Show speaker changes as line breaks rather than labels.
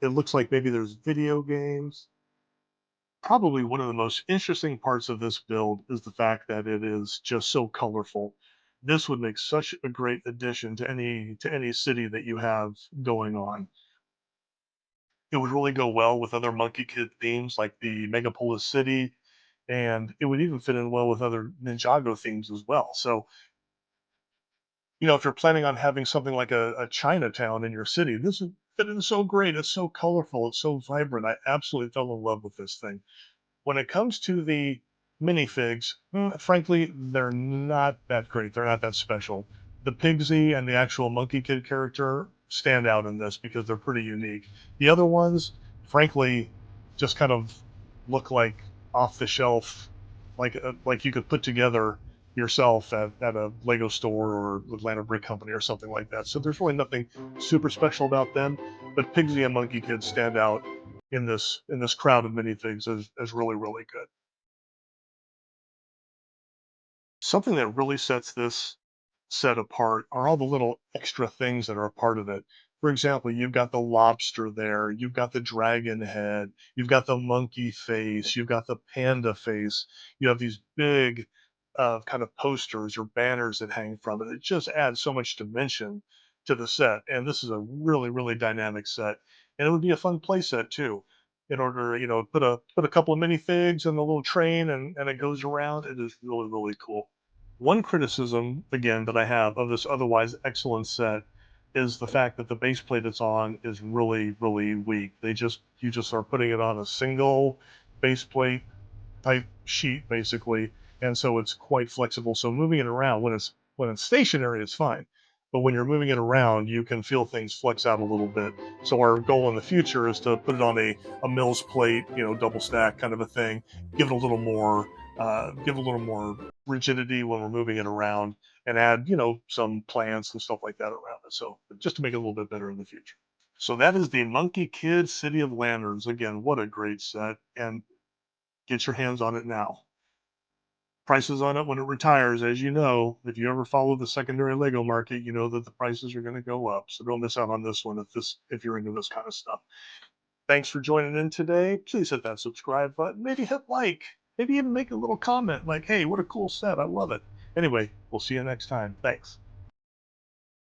It looks like maybe there's video games. Probably one of the most interesting parts of this build is the fact that it is just so colorful. This would make such a great addition to any city that you have going on. It would really go well with other Monkey Kid themes like the Megapolis City, and it would even fit in well with other Ninjago themes as well. So, if you're planning on having something like a Chinatown in your city, this would fit in so great. It's so colorful. It's so vibrant. I absolutely fell in love with this thing. When it comes to the minifigs, frankly, they're not that great. They're not that special. The Pigsy and the actual Monkey Kid character stand out in this because they're pretty unique. The other ones, frankly, just kind of look like off the shelf, like you could put together yourself at a Lego store or Atlanta Brick Company or something like that. So there's really nothing super special about them. But Pigsy and Monkey Kid stand out in this crowd of minifigs as really really good. Something that really sets this set apart are all the little extra things that are a part of it. For example, you've got the lobster there, you've got the dragon head, you've got the monkey face, you've got the panda face. You have these big kind of posters or banners that hang from it. It just adds so much dimension to the set. And this is a really, really dynamic set. And it would be a fun play set too. In order, put a couple of minifigs in the little train and it goes around. It is really, really cool. One criticism, again, that I have of this otherwise excellent set is the fact that the base plate it's on is really, really weak. You just are putting it on a single base plate type sheet basically, and so it's quite flexible. So moving it around when it's stationary, it's fine. But when you're moving it around, you can feel things flex out a little bit. So our goal in the future is to put it on a mill's plate, double stack kind of a thing, give it a little more, give it a little more rigidity when we're moving it around, and add some plants and stuff like that around it. So just to make it a little bit better in the future. So that is the Monkey Kid City of Lanterns. Again, what a great set. And get your hands on it now. Prices on it when it retires, as you know, if you ever follow the secondary Lego market, you know that the prices are going to go up. So don't miss out on this one if you're into this kind of stuff. Thanks for joining in today. Please hit that subscribe button. Maybe hit like. Maybe even make a little comment like, "Hey, what a cool set! I love it." Anyway, we'll see you next time. Thanks.